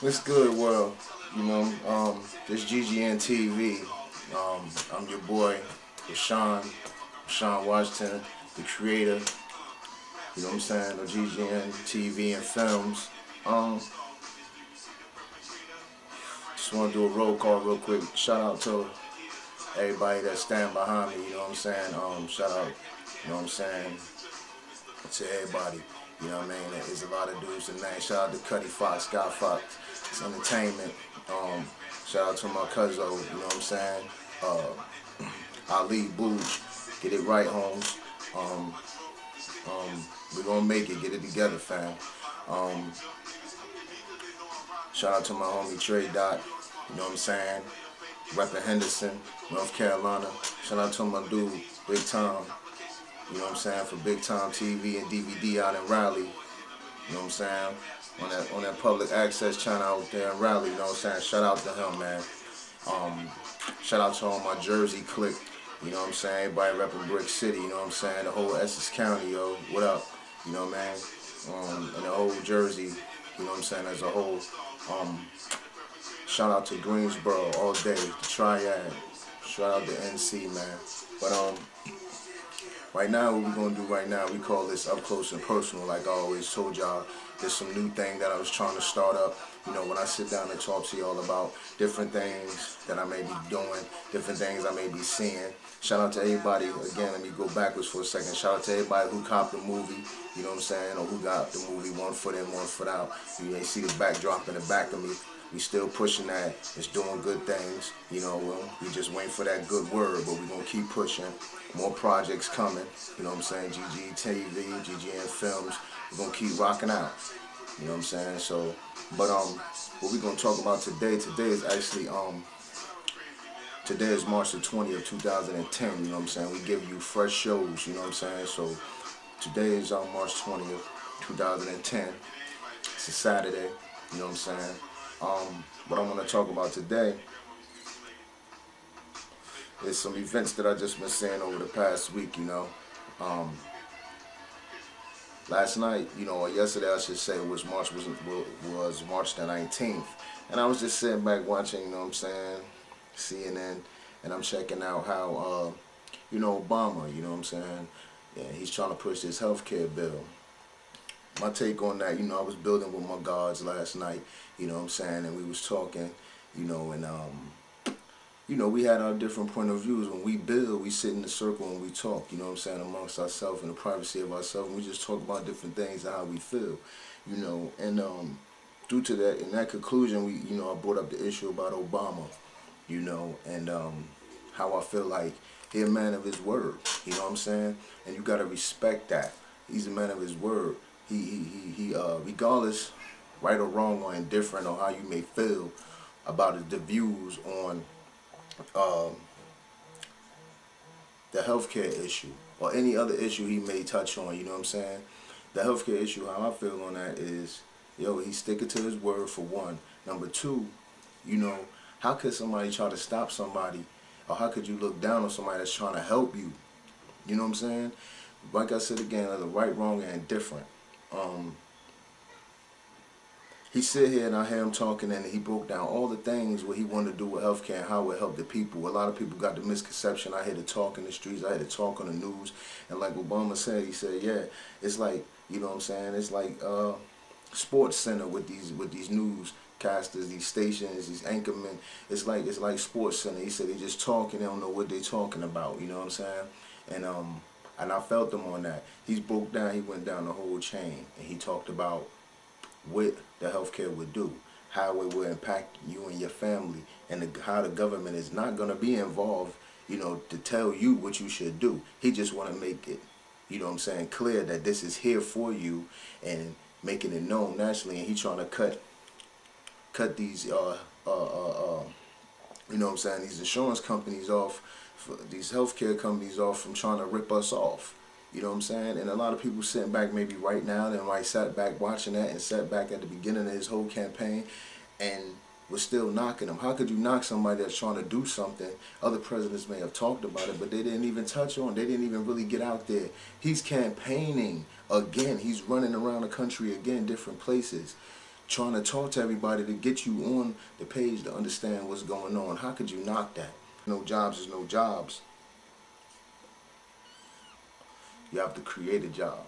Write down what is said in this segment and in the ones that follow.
What's good, world? You know, this GGN TV. I'm your boy, Rashone Washington, the creator. You know what I'm saying? Of GGN TV and films. Um, just want to do a roll call real quick. Shout out to everybody that stand behind me. You know what I'm saying? Shout out. You know what I'm saying? To everybody. You know what I mean? There's a lot of dudes and names. Shout out to Cuddy Fox, Scott Fox. It's entertainment. Um, Shout out to my cousin, you know what I'm saying? Ali Booge. Get it right, Holmes. Um, we're gonna make it. Get it together, fam. Um, Shout out to my homie Trey Dot. You know what I'm saying? Reppin' Henderson, North Carolina. Shout out to my dude, Big Tom. You know what I'm saying? For Big Time TV and DVD out in Raleigh. You know what I'm saying? On that public access channel out there in Raleigh. You know what I'm saying? Shout out to him, man. Um, Shout out to all my Jersey clique. You know what I'm saying? Everybody repping Brick City. You know what I'm saying? The whole Essex County, yo. What up? You know what I mean? And the whole Jersey. You know what I'm saying? As a whole. Shout out to Greensboro all day. The Triad. Shout out to NC, man. But right now, what we're gonna do right now, we call this up close and personal. Like I always told y'all, there's some new thing that I was trying to start up. You know, when I sit down and talk to y'all about different things that I may be doing, different things I may be seeing. Shout out to everybody. Again, let me go backwards for a second. Shout out to everybody who copped the movie. You know what I'm saying? Or who got the movie 1 foot in, 1 foot out. You may see the backdrop in the back of me. We still pushing that. It's doing good things. You know, we just waiting for that good word, but we're going to keep pushing. More projects coming. You know what I'm saying? GG TV, GGN Films. We're going to keep rocking out. You know what I'm saying? So, but what we're going to talk about today is actually, today is March the 20th, 2010. You know what I'm saying? We give you fresh shows. You know what I'm saying? So, today is March 20th, 2010. It's a Saturday. You know what I'm saying? What I'm going to talk about today is some events that I just been seeing over the past week, you know. Last night, you know, or yesterday I should say, was March the 19th. And I was just sitting back watching, you know what I'm saying, CNN, and I'm checking out how, you know, Obama, you know what I'm saying, yeah, he's trying to push this health care bill. My take on that, you know, I was building with my guards last night, you know what I'm saying, and we was talking, you know, and you know, we had our different point of views. When we build, we sit in the circle and we talk, you know what I'm saying, amongst ourselves in the privacy of ourselves, and we just talk about different things and how we feel, you know, and due to that, in that conclusion, you know, I brought up the issue about Obama, you know, and how I feel like he's a man of his word, you know what I'm saying, and you gotta respect that. He's a man of his word. He regardless, right or wrong or indifferent or how you may feel about the views on the healthcare issue or any other issue he may touch on, you know what I'm saying? The healthcare issue, how I feel on that is, yo, he's sticking to his word for one. Number two, you know, how could somebody try to stop somebody, or how could you look down on somebody that's trying to help you? You know what I'm saying? Like I said again, the right, wrong, and indifferent. He sit here and I hear him talking, and he broke down all the things what he wanted to do with healthcare and how it helped the people. A lot of people got the misconception. I hear the talk in the streets, I hear the talk on the news, and like Obama said, he said, yeah, it's like, you know what I'm saying, it's like Sports Center with these newscasters, these stations, these anchormen. It's like Sports Center. He said they just talking, they don't know what they talking about. You know what I'm saying? And I felt him on that. He broke down, he went down the whole chain, and he talked about what the healthcare would do, how it will impact you and your family, and how the government is not going to be involved, you know, to tell you what you should do. He just want to make it, you know what I'm saying, clear that this is here for you and making it known nationally. And he trying to cut these, you know what I'm saying, these insurance companies off, these healthcare companies off from trying to rip us off. You know what I'm saying? And a lot of people sitting back maybe right now, they might sat back watching that and sat back at the beginning of his whole campaign and was still knocking him. How could you knock somebody that's trying to do something? Other presidents may have talked about it, but they didn't even touch on. They didn't even really get out there. He's campaigning again. He's running around the country again, different places. trying to talk to everybody to get you on the page to understand what's going on. How could you knock that? No jobs is no jobs. You have to create a job.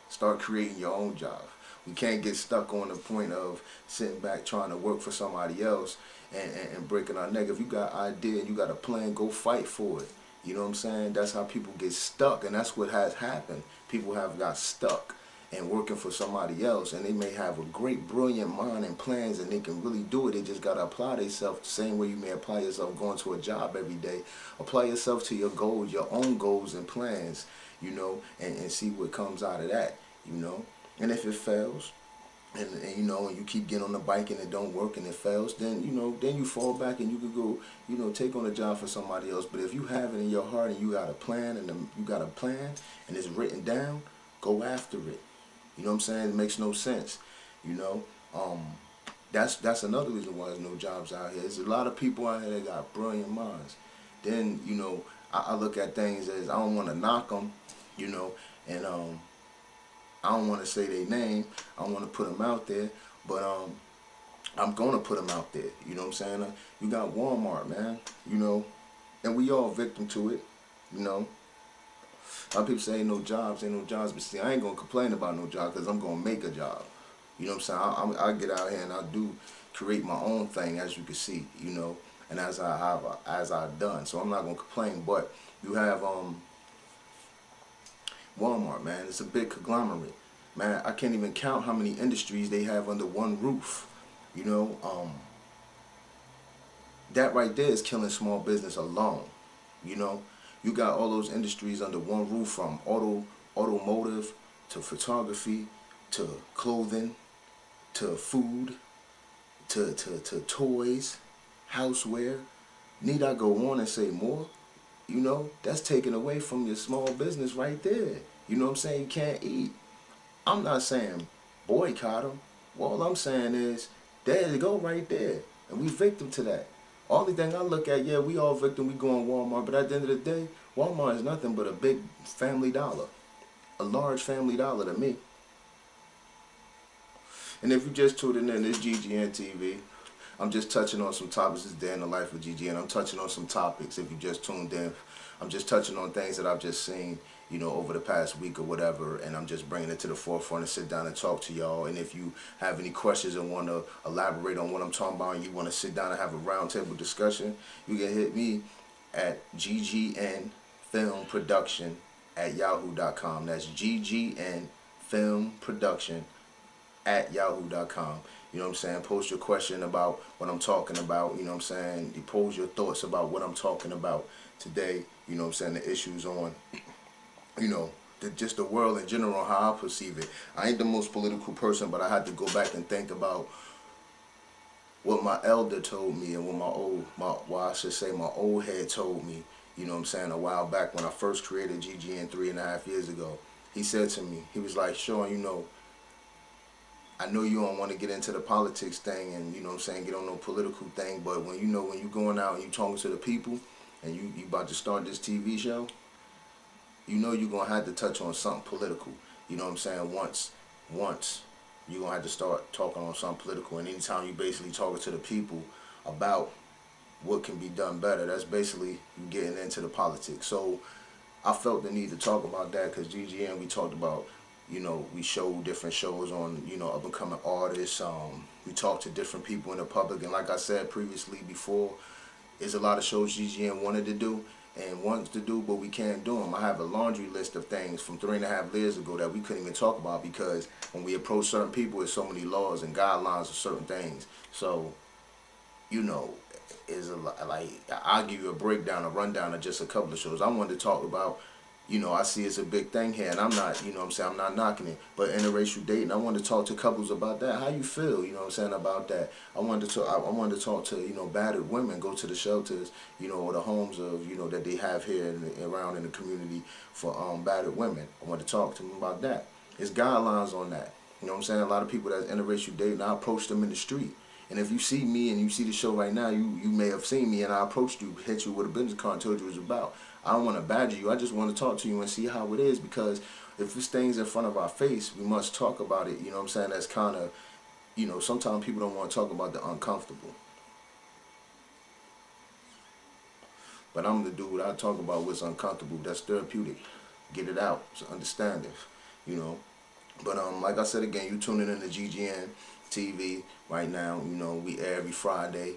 Start creating your own job. We can't get stuck on the point of sitting back trying to work for somebody else and breaking our neck. If you got an idea and you got a plan, go fight for it. You know what I'm saying? That's how people get stuck, and that's what has happened. People have got stuck and working for somebody else, and they may have a great, brilliant mind and plans, and they can really do it. They just got to apply themselves the same way you may apply yourself going to a job every day. Apply yourself to your goals, your own goals and plans, you know, and see what comes out of that, you know. And if it fails, and you know, and you keep getting on the bike and it don't work and it fails, then, you know, then you fall back and you could go, you know, take on a job for somebody else. But if you have it in your heart and you got a plan and and it's written down, go after it. You know what I'm saying? It makes no sense, you know. That's another reason why there's no jobs out here. There's a lot of people out here that got brilliant minds. Then, you know, I look at things as, I don't want to knock them, you know, and I don't want to say their name. I don't want to put them out there, but I'm going to put them out there. You know what I'm saying? You got Walmart, man, you know, and we all victim to it, you know. A lot of people say ain't no jobs, but see, I ain't going to complain about no job because I'm going to make a job. You know what I'm saying? I get out here and I do create my own thing, as you can see, you know, and as I've done. So I'm not going to complain, but you have Walmart, man. It's a big conglomerate. Man, I can't even count how many industries they have under one roof. You know, that right there is killing small business alone. You know, you got all those industries under one roof, from automotive to photography to clothing to food to toys, houseware. Need I go on and say more? You know, that's taken away from your small business right there. You know what I'm saying? You can't eat. I'm not saying boycott them. All I'm saying is, there you go right there. And we victim to that. Only thing I look at, yeah, we all victim, we go on Walmart, but at the end of the day, Walmart is nothing but a big Family Dollar. A large Family Dollar to me. And if you just tuned in, this GGN TV. I'm just touching on some topics. This day in the life of GGN. I'm touching on some topics. If you just tuned in, I'm just touching on things that I've just seen, you know, over the past week or whatever, and I'm just bringing it to the forefront and sit down and talk to y'all. And if you have any questions and want to elaborate on what I'm talking about, and you want to sit down and have a roundtable discussion, you can hit me at ggnfilmproduction@yahoo.com. That's ggnfilmproduction@yahoo.com. You know what I'm saying? Post your question about what I'm talking about. You know what I'm saying? You pose your thoughts about what I'm talking about today. You know what I'm saying? The issues on, you know, just the world in general, how I perceive it. I ain't the most political person, but I had to go back and think about what my elder told me and what my old head told me. You know what I'm saying? A while back when I first created GGN 3.5 years ago. He said to me, he was like, Sean, you know, I know you don't want to get into the politics thing and, you know what I'm saying, get on no political thing, but when you know, when you going out and you talking to the people and you about to start this TV show, you know you're going to have to touch on something political. You know what I'm saying? Once you're going to have to start talking on something political, and anytime you basically talking to the people about what can be done better, that's basically you getting into the politics. So I felt the need to talk about that because GGN, we talked about, you know, we show different shows on, you know, up and coming artists. We talk to different people in the public, and like I said previously before, there's a lot of shows GGN wanted to do and wants to do, but we can't do them. I have a laundry list of things from 3.5 years ago that we couldn't even talk about because when we approach certain people, there's so many laws and guidelines of certain things. So, you know, is a lot, like, I'll give you a breakdown, a rundown of just a couple of shows. I wanted to talk about, you know, I see it's a big thing here, and I'm not, you know what I'm saying, I'm not knocking it, but interracial dating, I wanted to talk to couples about that. How you feel, you know what I'm saying, about that. I wanted to talk to, you know, battered women, go to the shelters, you know, or the homes of, you know, that they have here around in the community for battered women. I wanted to talk to them about that. There's guidelines on that. You know what I'm saying? A lot of people that's interracial dating, I approach them in the street. And if you see me and you see the show right now, you may have seen me and I approached you, hit you with a business card and told you what it was about. I don't want to badger you. I just want to talk to you and see how it is, because if this thing's in front of our face, we must talk about it. You know what I'm saying? That's kind of sometimes people don't want to talk about the uncomfortable. But I'm the dude, I talk about what's uncomfortable. That's therapeutic. Get it out. It's understanding, you know. But like I said again, you tuning in to GGN TV right now. We air every Friday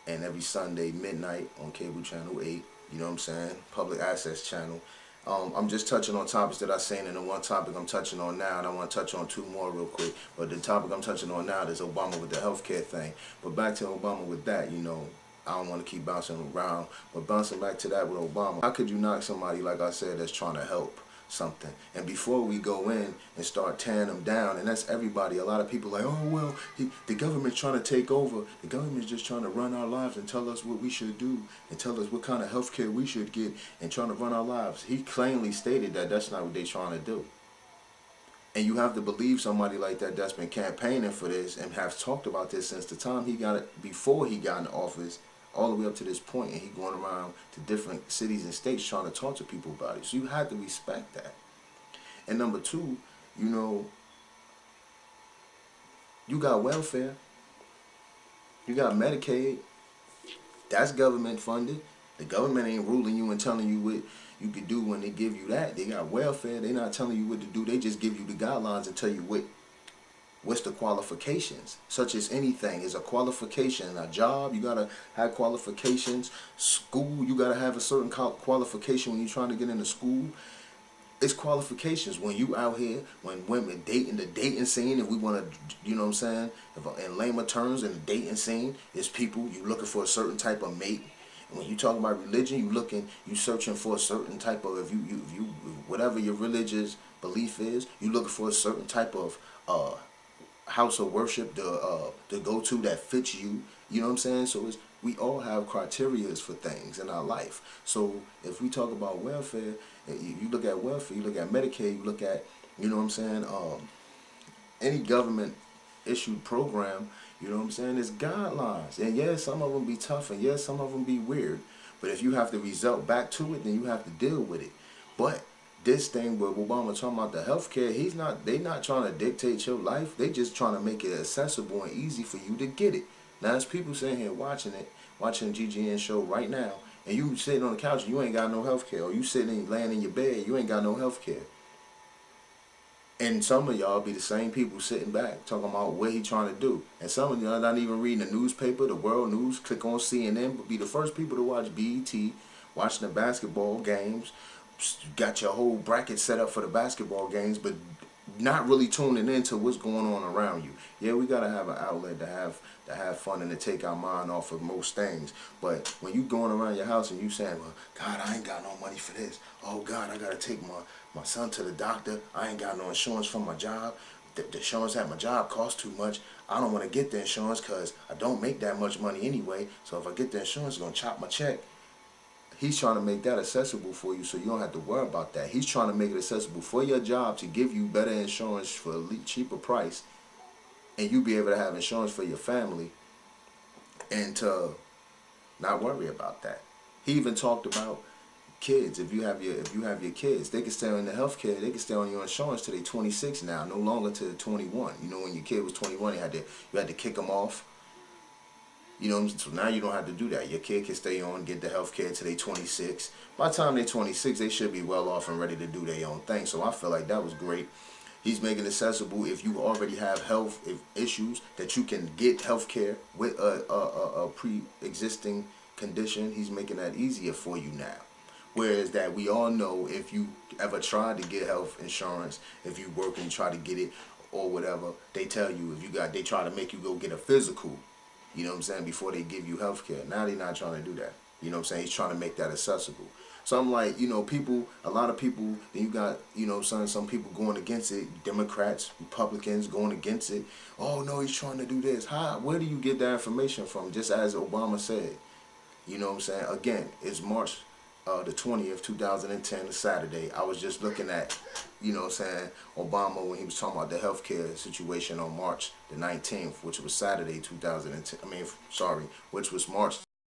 and every Sunday midnight on cable channel 8. You know what I'm saying? Public access channel. I'm just touching on topics that I seen, and the one topic I'm touching on now, and I want to touch on two more real quick. But the topic I'm touching on now is Obama with the healthcare thing. But back to Obama with that, I don't want to keep bouncing around, but bouncing back to that with Obama. How could you knock somebody, like I said, that's trying to help something? And before we go in and start tearing them down, and that's everybody, a lot of people like, oh, well, the government's trying to take over. The government's just trying to run our lives and tell us what we should do and tell us what kind of health care we should get and trying to run our lives. He plainly stated that that's not what they're trying to do. And you have to believe somebody like that that's been campaigning for this and have talked about this since the time he got it, before he got in office, all the way up to this point, and he going around to different cities and states trying to talk to people about it. So you have to respect that. And number two, you got welfare, you got Medicaid, that's government funded. The government ain't ruling you and telling you what you can do when they give you that. They got welfare, they're not telling you what to do, they just give you the guidelines and tell you what's the qualifications. Such as anything is a qualification. A job, you gotta have qualifications. School, you gotta have a certain qualification when you're trying to get into school. It's qualifications. When you out here, when women dating, the dating scene, and we wanna, you know what I'm saying, in layman terms, in the dating scene, is people, you looking for a certain type of mate. And when you talk about religion, you searching for a certain type of, if you whatever your religious belief is, you looking for a certain type of house of worship to go to that fits you. You know what I'm saying? So we all have criterias for things in our life. So if we talk about welfare, you look at welfare, you look at Medicaid, you look at, you know what I'm saying, any government issued program, you know what I'm saying, there's guidelines. And yes, some of them be tough, and yes, some of them be weird. But if you have to result back to it, then you have to deal with it. But this thing with Obama talking about the healthcare, they not trying to dictate your life. They just trying to make it accessible and easy for you to get it. Now, there's people sitting here watching GGN show right now, and you sitting on the couch and you ain't got no healthcare, or you laying in your bed, you ain't got no healthcare. And some of y'all be the same people sitting back talking about what he trying to do. And some of y'all not even reading the newspaper, the world news, click on CNN, but be the first people to watch BET, watching the basketball games, got your whole bracket set up for the basketball games, but not really tuning into what's going on around you. Yeah, we gotta have an outlet to have fun and to take our mind off of most things. But when you going around your house and you saying, well, God, I ain't got no money for this. Oh God, I gotta take my son to the doctor. I ain't got no insurance for my job. The insurance at my job costs too much. I don't want to get the insurance because I don't make that much money anyway. So if I get the insurance, it's gonna chop my check. He's trying to make that accessible for you so you don't have to worry about that. He's trying to make it accessible for your job to give you better insurance for a cheaper price, and you be able to have insurance for your family and to not worry about that. He even talked about kids. If you have your kids, they can stay on the health care, they can stay on your insurance till they're 26 now, no longer till 21. You know, when your kid was 21, you had to kick them off. You know, so now you don't have to do that. Your kid can stay on, get the health care till they 26. By the time they're 26, they should be well off and ready to do their own thing. So I feel like that was great. He's making it accessible if you already have health issues that you can get health care with a pre-existing condition. He's making that easier for you now. Whereas that we all know, if you ever tried to get health insurance, if you work and try to get it or whatever, they tell you they try to make you go get a physical. You know what I'm saying? Before they give you health care. Now they're not trying to do that. You know what I'm saying? He's trying to make that accessible. So I'm like, a lot of people, then you got, some people going against it. Democrats, Republicans going against it. Oh, no, he's trying to do this. Where do you get that information from? Just as Obama said. You know what I'm saying? Again, it's March the 20th, 2010, Saturday. I was just looking at, Obama when he was talking about the healthcare situation on March the 19th, which was Saturday, which was March